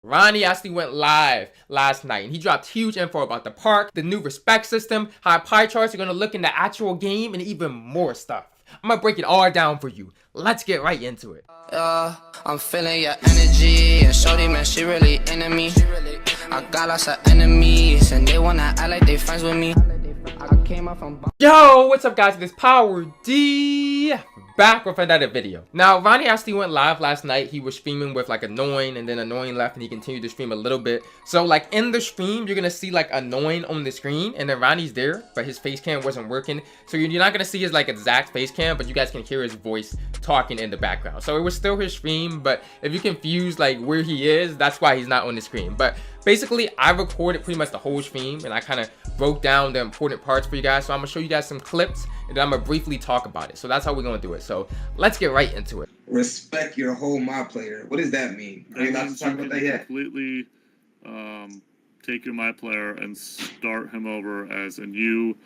Ronnie actually went live last night and he dropped huge info about the park, the new Respec system, how pie charts are going to look in the actual game, and even more stuff. I'm going to break it all down for you. Let's get right into it. I'm feeling your energy, and shorty, man, she really into me. I got lots of enemies, and they wanna act like they friends with me. I came up from... Yo, what's up guys, this Power D back with another video. Now, Ronnie actually went live last night. He was streaming with like Annoying, and then Annoying left and he continued to stream a little bit. So like in the stream, you're gonna see like Annoying on the screen, and then Ronnie's there, but his face cam wasn't working. So you're not gonna see his like exact face cam, but you guys can hear his voice talking in the background. So it was still his stream, but if you're confused like where he is, that's why he's not on the screen. But basically, I recorded pretty much the whole stream, and I kind of broke down the important parts for you guys. So I'm gonna show you guys some clips, and then I'm gonna briefly talk about it. So that's how we're gonna do it. So let's get right into it. Respect your whole my player. What does that mean? Are you allowed to talk about that yet? Completely take your my player and start him over as a new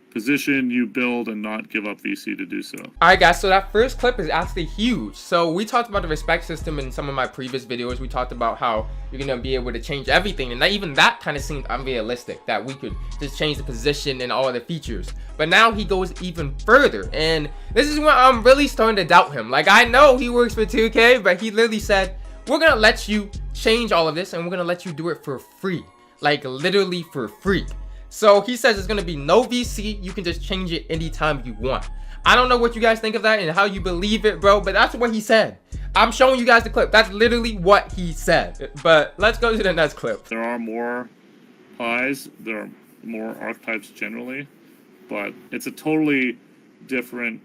position you build and not give up VC to do so. Alright guys, so that first clip is actually huge. So we talked about the Respec system in some of my previous videos. We talked about how you're gonna be able to change everything, and even that kind of seemed unrealistic, that we could just change the position and all the features. But now he goes even further, and this is when I'm really starting to doubt him. Like, I know he works for 2K, but he literally said, we're gonna let you change all of this, and we're gonna let you do it for free. Like, literally for free. So he says it's gonna be no VC. You can just change it anytime you want. I don't know what you guys think of that and how you believe it, bro, but that's what he said. I'm showing you guys the clip. That's literally what he said. But let's go to the next clip. There are more pies, there are more archetypes generally, but it's a totally different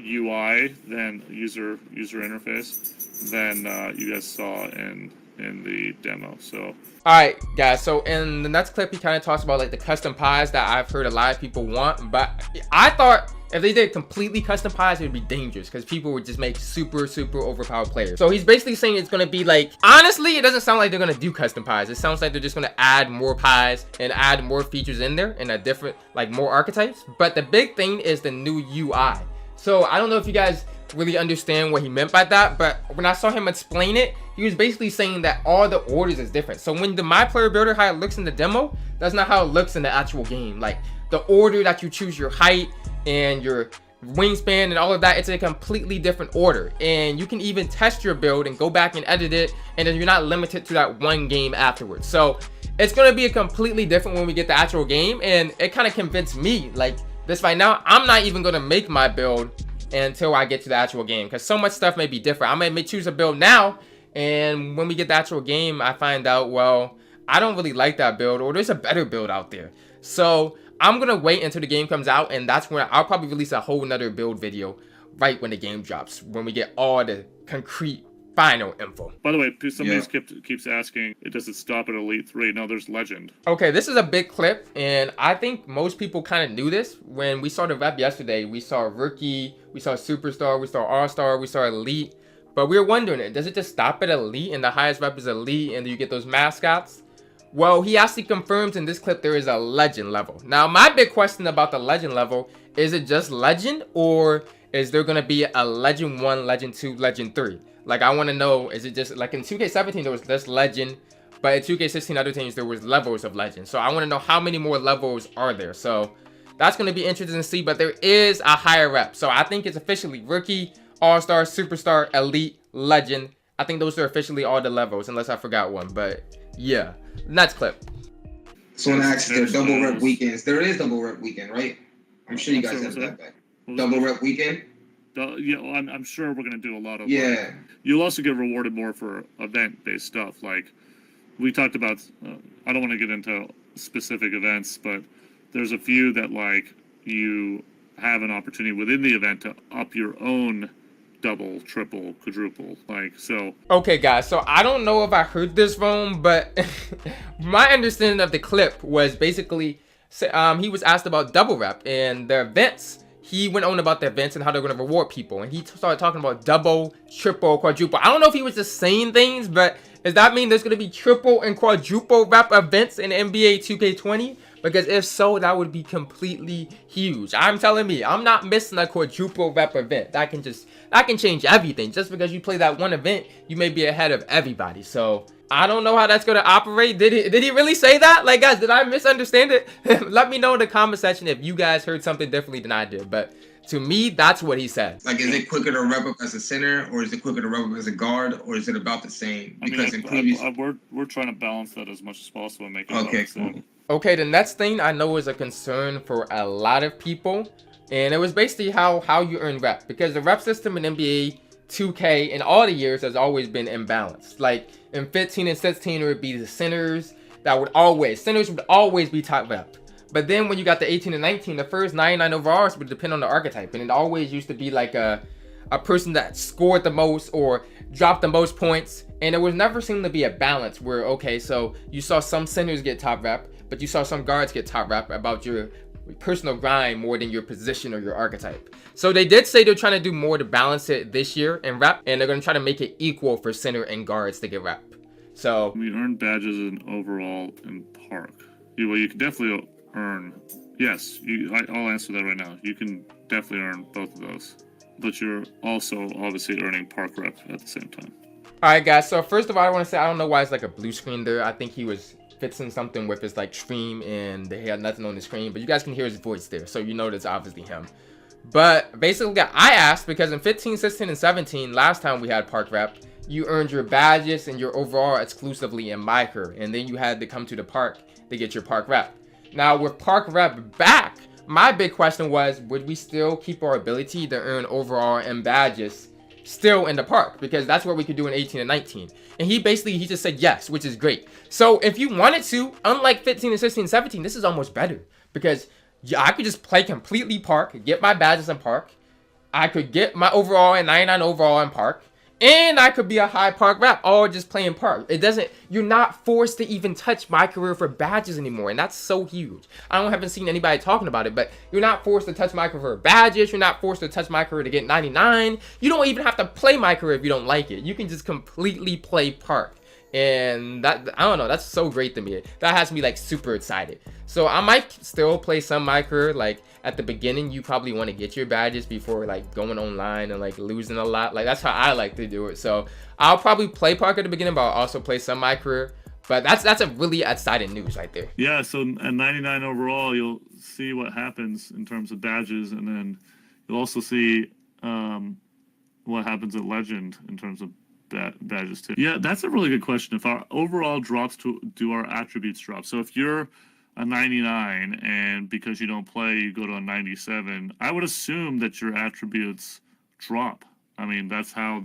UI than user interface than you guys saw in the demo. So alright guys, so in the next clip he kind of talks about like the custom pies that I've heard a lot of people want, but I thought if they did completely custom pies, it would be dangerous because people would just make super overpowered players. So he's basically saying it's going to be like, honestly, it doesn't sound like they're going to do custom pies. It sounds like they're just going to add more pies and add more features in there and a different, like more archetypes. But the big thing is the new UI. So I don't know if you guys really understand what he meant by that, but when I saw him explain it, he was basically saying that all the orders is different. So when the my player builder, how it looks in the demo, that's not how it looks in the actual game. Like the order that you choose your height and your wingspan and all of that, it's a completely different order, and you can even test your build and go back and edit it, and then you're not limited to that one game afterwards. So it's going to be a completely different when we get the actual game, and it kind of convinced me like this right now. I'm not even going to make my build until I get to the actual game, because so much stuff may be different. I may choose a build now, and when we get the actual game I find out, well, I don't really like that build, or there's a better build out there. So I'm gonna wait until the game comes out, and that's when I'll probably release a whole nother build video right when the game drops, when we get all the concrete final info. By the way, somebody keeps asking, does it stop at Elite 3? No, there's Legend. Okay, this is a big clip, and I think most people kind of knew this. When we saw the rep yesterday, we saw Rookie, we saw Superstar, we saw All-Star, we saw Elite, but we were wondering, does it just stop at Elite and the highest rep is Elite and then you get those mascots? Well, he actually confirms in this clip there is a Legend level. Now, my big question about the Legend level, is it just Legend, or is there going to be a Legend 1, Legend 2, Legend 3? Like, I want to know, is it just, like in 2K17 there was just Legend, but in 2K16 other teams there was levels of Legend. So I want to know how many more levels are there. So that's going to be interesting to see, but there is a higher rep. So I think it's officially Rookie, All-Star, Superstar, Elite, Legend. I think those are officially all the levels, unless I forgot one, but yeah. Next clip. So when I asked the double rep weekends, there is double rep weekend, right? I'm sure you guys have that back. Double rep weekend? Yeah, I'm sure we're gonna do a lot of. Yeah. You'll also get rewarded more for event-based stuff. Like we talked about. I don't want to get into specific events, but there's a few that like you have an opportunity within the event to up your own double, triple, quadruple, like so. Okay guys, so I don't know if I heard this wrong, but my understanding of the clip was basically he was asked about double rep and the events. He went on about the events and how they're going to reward people, and he started talking about double, triple, quadruple. I don't know if he was just saying things, but does that mean there's going to be triple and quadruple rep events in NBA 2K20? Because if so, that would be completely huge. I'm telling me, I'm not missing a quadruple rep event. That can change everything. Just because you play that one event, you may be ahead of everybody. So I don't know how that's gonna operate. Did he really say that? Like, guys, did I misunderstand it? Let me know in the comment section if you guys heard something differently than I did. But to me, that's what he said. Like, is it quicker to rep up as a center, or is it quicker to rep up as a guard, or is it about the same? Because in previous, we're trying to balance that as much as possible and make it okay, cool. Okay, the next thing I know is a concern for a lot of people, and it was basically how you earn rep, because the rep system in NBA 2K in all the years has always been imbalanced. Like in 15 and 16, it would be the centers would always be top rep. But then when you got the 18 and 19, the first 99 overalls would depend on the archetype, and it always used to be like a person that scored the most or dropped the most points, and it was never seemed to be a balance where, okay, so you saw some centers get top rep, but you saw some guards get top rep about your personal grind more than your position or your archetype. So they did say they're trying to do more to balance it this year in rep, and they're going to try to make it equal for center and guards to get rep. So we earn badges in overall and park. Well, you can definitely earn, yes, I'll answer that right now. You can definitely earn both of those, but you're also obviously earning park rep at the same time. All right, guys, so first of all, I want to say I don't know why it's like a blue screen there. I think he was fixing something with his like stream and he had nothing on the screen, but you guys can hear his voice there, so you know that's obviously him. But basically, I asked because in 15, 16, and 17, last time we had park rep, you earned your badges and your overall exclusively in Micro, and then you had to come to the park to get your park rep. Now with park rep back, my big question was, would we still keep our ability to earn overall and badges still in the park? Because that's what we could do in 18 and 19. And he just said yes, which is great. So if you wanted to, unlike 15 and 16 and 17, this is almost better. Because I could just play completely park, get my badges in park. I could get my overall and 99 overall in park. And I could be a high park rep, all just playing park. You're not forced to even touch my career for badges anymore, and that's so huge. Haven't seen anybody talking about it, but you're not forced to touch my career for badges. You're not forced to touch my career to get 99. You don't even have to play my career if you don't like it. You can just completely play park. And that, I don't know, that's so great to me. That has me like super excited. So I might still play some my career. Like at the beginning, you probably want to get your badges before like going online and like losing a lot. Like that's how I like to do it. So I'll probably play park at the beginning, but I'll also play some my career. But that's a really exciting news right there. Yeah, so at 99 overall, you'll see what happens in terms of badges, and then you'll also see what happens at Legend in terms of badges too. Yeah, that's a really good question. If our overall drops, do our attributes drop? So if you're a 99 and because you don't play you go to a 97, I would assume that your attributes drop. I mean, that's how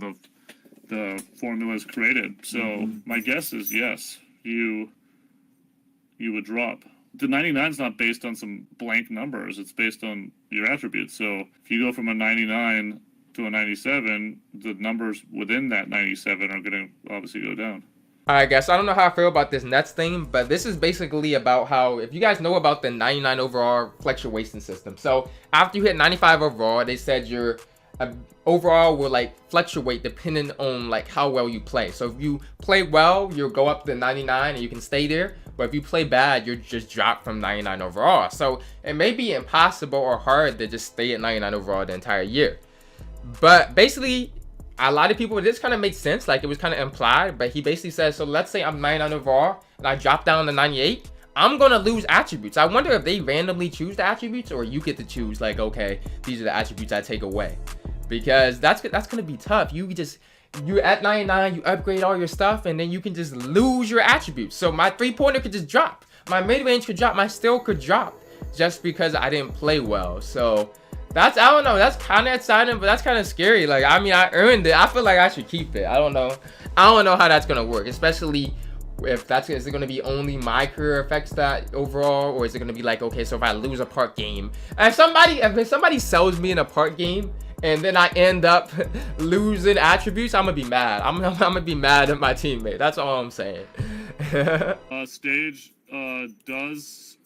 the formula is created. So my guess is yes, you would drop. The 99 is not based on some blank numbers. It's based on your attributes. So if you go from a 99 to a 97, the numbers within that 97 are going to obviously go down. Alright guys, so I don't know how I feel about this Nets thing, but this is basically about how, if you guys know about the 99 overall fluctuation system. So after you hit 95 overall, they said your overall will like fluctuate depending on like how well you play. So if you play well, you'll go up to 99 and you can stay there. But if you play bad, you're just dropped from 99 overall. So it may be impossible or hard to just stay at 99 overall the entire year. But basically, a lot of people, this kind of makes sense, like it was kind of implied, but he basically says, so let's say I'm 99 overall and I drop down to 98, I'm gonna lose attributes. I wonder if they randomly choose the attributes or you get to choose like, okay, these are the attributes I take away, because that's gonna be tough. You're at 99, you upgrade all your stuff, and then you can just lose your attributes. So my 3-pointer could just drop, my mid-range could drop, my steal could drop, just because I didn't play well. So that's, I don't know, that's kind of exciting, but that's kind of scary. Like, I mean, I earned it. I feel like I should keep it. I don't know how that's gonna work, especially if is it gonna be only my career affects that overall, or is it gonna be like, okay, so if I lose a park game, if somebody sells me in a park game and then I end up losing attributes, I'm gonna be mad. I'm gonna be mad at my teammate. That's all I'm saying. Stage does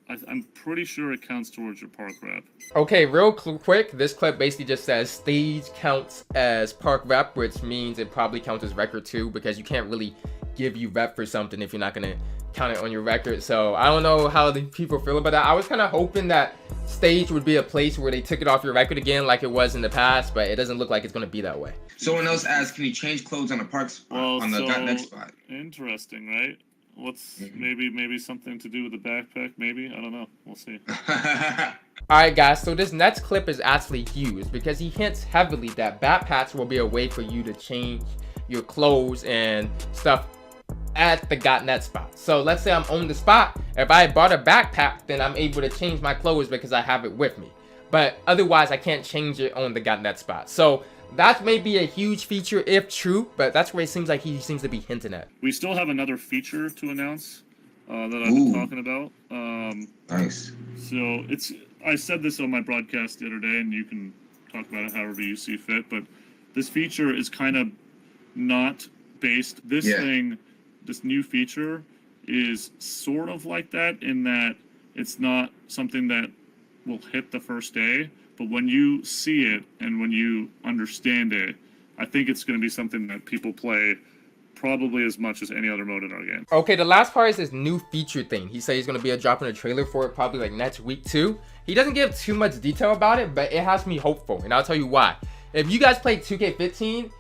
I'm pretty sure it counts towards your park rep. Okay, real quick, this clip basically just says stage counts as park rep, which means it probably counts as record too, because you can't really give you rep for something if you're not gonna count it on your record. So I don't know how the people feel about that. I was kind of hoping that stage would be a place where they took it off your record again like it was in the past, but it doesn't look like it's gonna be that way. Someone else asked, can you change clothes on the park spot, on the next spot? Interesting, right? What's maybe something to do with the backpack? Maybe, I don't know. We'll see. Alright guys, so this next clip is actually huge because he hints heavily that backpacks will be a way for you to change your clothes and stuff at the .net spot. So let's say I'm on the spot. If I bought a backpack, then I'm able to change my clothes because I have it with me. But otherwise, I can't change it on the .net spot. So that may be a huge feature if true, but that's where it seems like he seems to be hinting at. We still have another feature to announce that I've been talking about. Nice. So I said this on my broadcast the other day, and you can talk about it however you see fit, but this feature is kind of not based. This new feature is sort of like that in that it's not something that will hit the first day, but when you see it and when you understand it, I think it's going to be something that people play probably as much as any other mode in our game. Okay, the last part is this new feature thing. He said he's going to be dropping a trailer for it probably like next week too. He doesn't give too much detail about it, but it has me hopeful, and I'll tell you why. If you guys played 2K15,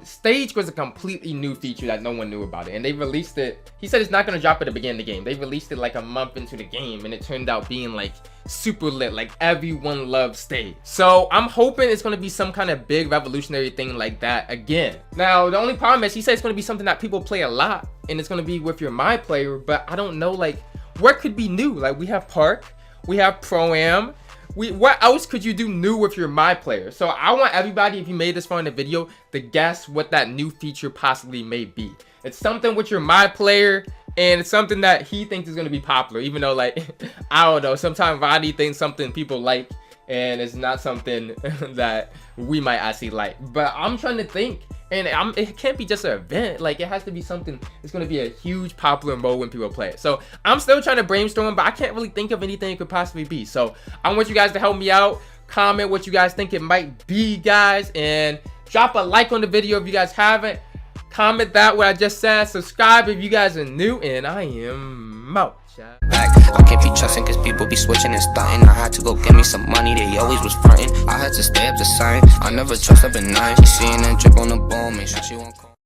Stage was a completely new feature that no one knew about it, and they released it. He said it's not going to drop at the beginning of the game. They released it like a month into the game, and it turned out being like super lit. Like everyone loves Stage. So I'm hoping it's going to be some kind of big revolutionary thing like that again. Now the only problem is he said it's going to be something that people play a lot, and it's going to be with your My Player, but I don't know like what could be new. Like we have Park, we have Pro-Am. What else could you do new with your My Player? So I want everybody, if you made this far in the video, to guess what that new feature possibly may be. It's something with your My Player, and it's something that he thinks is going to be popular, even though, like, I don't know, sometimes Roddy thinks something people like, and it's not something that we might actually like. But I'm trying to think, and it can't be just an event. Like, it has to be something that's going to be a huge popular mode when people play it. So I'm still trying to brainstorm, but I can't really think of anything it could possibly be. So I want you guys to help me out. Comment what you guys think it might be, guys, and drop a like on the video if you guys haven't. Comment that what I just said. Subscribe if you guys are new, and I am out. I can't be trusting cause people be switching and stunting. I had to go get me some money, they always was fronting. I had to stay up to sign. I never trust, I've been nice. She seeing that drip on the bone, make sure she won't call.